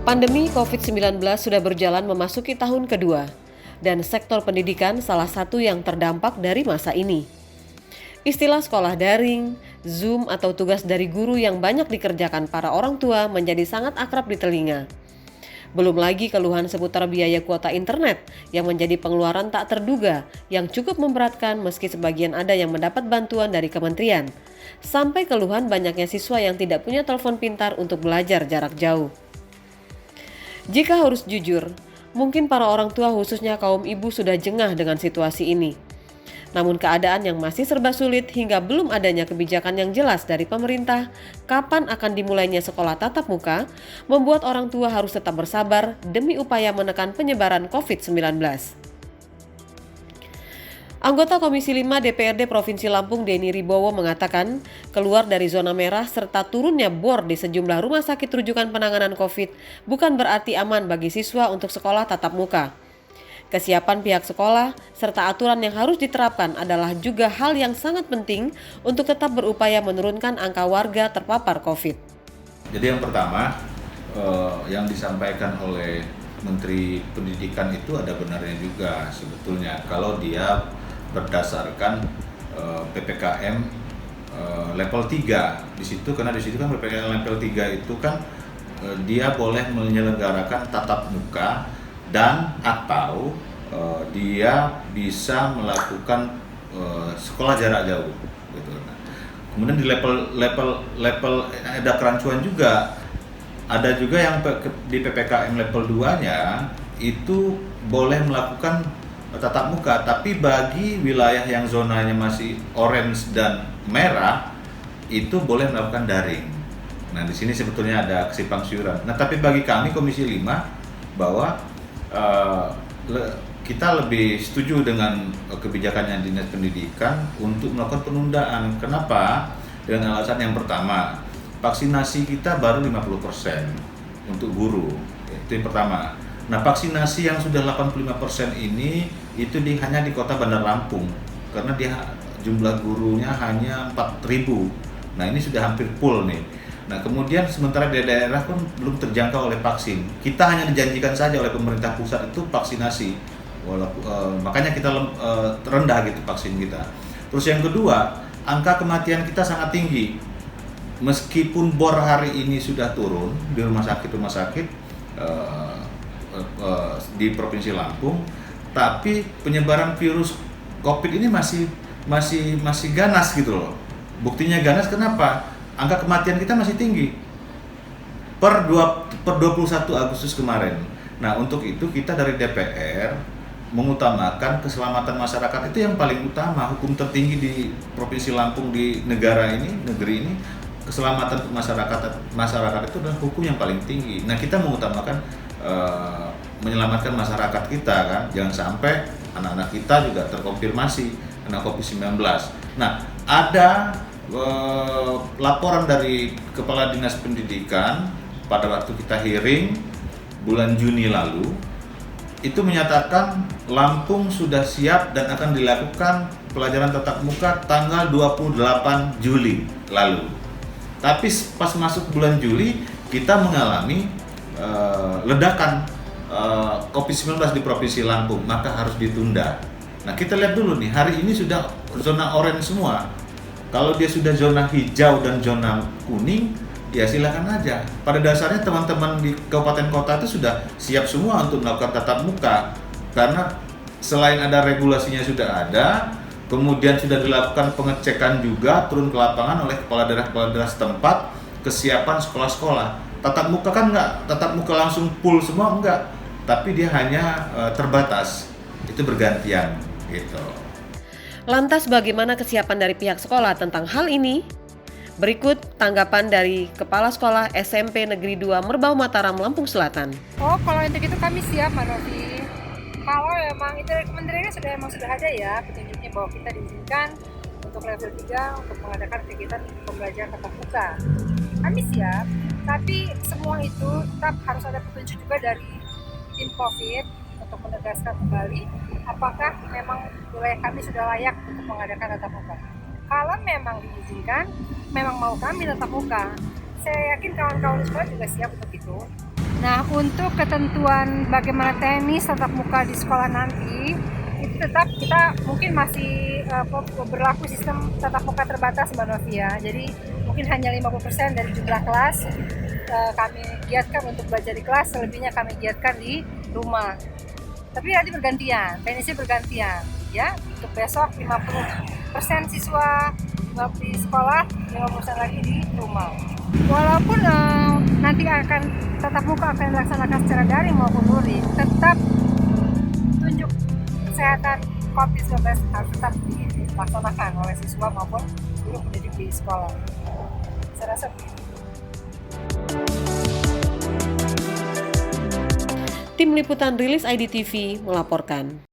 Pandemi COVID-19 sudah berjalan memasuki tahun kedua, dan sektor pendidikan salah satu yang terdampak dari masa ini. Istilah sekolah daring, Zoom atau tugas dari guru yang banyak dikerjakan para orang tua menjadi sangat akrab di telinga. Belum lagi keluhan seputar biaya kuota internet yang menjadi pengeluaran tak terduga yang cukup memberatkan meski sebagian ada yang mendapat bantuan dari kementerian. Sampai keluhan banyaknya siswa yang tidak punya telepon pintar untuk belajar jarak jauh. Jika harus jujur, mungkin para orang tua khususnya kaum ibu sudah jengah dengan situasi ini. Namun keadaan yang masih serba sulit hingga belum adanya kebijakan yang jelas dari pemerintah kapan akan dimulainya sekolah tatap muka, membuat orang tua harus tetap bersabar demi upaya menekan penyebaran COVID-19. Anggota Komisi 5 DPRD Provinsi Lampung Denny Ribowo mengatakan, keluar dari zona merah serta turunnya bor di sejumlah rumah sakit rujukan penanganan COVID bukan berarti aman bagi siswa untuk sekolah tatap muka. Kesiapan pihak sekolah serta aturan yang harus diterapkan adalah juga hal yang sangat penting untuk tetap berupaya menurunkan angka warga terpapar COVID. Jadi yang pertama, yang disampaikan oleh Menteri Pendidikan itu ada benarnya juga sebetulnya kalau dia berdasarkan PPKM level 3 di situ, karena di situ kan PPKM level 3 itu kan dia boleh menyelenggarakan tatap muka dan atau dia bisa melakukan sekolah jarak jauh gitu. Kemudian di level ada kerancuan juga, ada juga yang di PPKM level 2-nya itu boleh melakukan tatap muka, tapi bagi wilayah yang zonanya masih orange dan merah itu boleh melakukan daring. Nah, di sini sebetulnya ada kesimpang siuran. Nah, tapi bagi kami Komisi 5 bahwa kita lebih setuju dengan kebijakannya Dinas Pendidikan untuk melakukan penundaan. Kenapa? Dengan alasan yang pertama, vaksinasi kita baru 50% untuk guru. Itu yang pertama. Nah, vaksinasi yang sudah 85% ini itu hanya di Kota Bandar Lampung, karena dia jumlah gurunya hanya 4.000. Nah, ini sudah hampir full nih. Nah, kemudian sementara di daerah pun belum terjangkau oleh vaksin. Kita hanya dijanjikan saja oleh pemerintah pusat itu vaksinasi. Makanya kita rendah gitu vaksin kita. Terus yang kedua, angka kematian kita sangat tinggi. Meskipun bor hari ini sudah turun di rumah sakit di Provinsi Lampung, tapi penyebaran virus COVID ini masih ganas gitu loh. Buktinya ganas kenapa? Angka kematian kita masih tinggi per 21 Agustus kemarin. Nah, untuk itu kita dari DPR mengutamakan keselamatan masyarakat, itu yang paling utama. Hukum tertinggi di Provinsi Lampung, di negeri ini, keselamatan masyarakat itu adalah hukum yang paling tinggi. Nah, kita mengutamakan menyelamatkan masyarakat kita kan, jangan sampai anak-anak kita juga terkonfirmasi kena COVID-19. Nah, ada laporan dari Kepala Dinas Pendidikan pada waktu kita hearing bulan Juni lalu, itu menyatakan Lampung sudah siap dan akan dilakukan pelajaran tatap muka tanggal 28 Juli lalu. Tapi pas masuk bulan Juli kita mengalami ledakan COVID-19 di Provinsi Lampung, maka harus ditunda. Nah, kita lihat dulu nih, hari ini sudah zona orange semua. Kalau dia sudah zona hijau dan zona kuning, ya silakan aja. Pada dasarnya teman-teman di kabupaten kota itu sudah siap semua untuk melakukan tatap muka, karena selain ada regulasinya sudah ada, kemudian sudah dilakukan pengecekan juga turun ke lapangan oleh kepala daerah setempat kesiapan sekolah-sekolah. Tatap muka kan enggak, tatap muka langsung full semua enggak, tapi dia hanya terbatas, itu bergantian gitu. Lantas bagaimana kesiapan dari pihak sekolah tentang hal ini? Berikut tanggapan dari Kepala Sekolah SMP Negeri 2 Merbau Mataram, Lampung Selatan. Kalau untuk itu kami siap, Mbak Novi. Kalau memang itu dari kementeriannya sudah ada ya petunjuknya bahwa kita diizinkan untuk level 3 untuk mengadakan kegiatan pembelajaran tatap muka. Kami siap, tapi semua itu tetap harus ada petunjuk juga dari tim COVID untuk menegaskan kembali apakah memang wilayah kami sudah layak untuk mengadakan tatap muka. Kalau memang diizinkan, memang mau kami tatap muka, saya yakin kawan-kawan di sekolah juga siap untuk itu. Nah, untuk ketentuan bagaimana teknis tatap muka di sekolah nanti, itu tetap kita mungkin masih berlaku sistem tatap muka terbatas, Mbak Novi ya. Jadi mungkin hanya 50% dari jumlah kelas kami giatkan untuk belajar di kelas, selebihnya kami giatkan di rumah. Tapi nanti bergantian, teknisnya bergantian ya. Untuk besok 50% siswa di sekolah, 50% lagi di rumah. Walaupun nanti akan tatap muka akan dilaksanakan secara daring maupun luring, tetap tunjuk kesehatan COVID-19 harus tetap dilaksanakan oleh siswa maupun guru pendidik di sekolah. Saya rasa begitu. Tim Liputan Rilis ID TV melaporkan.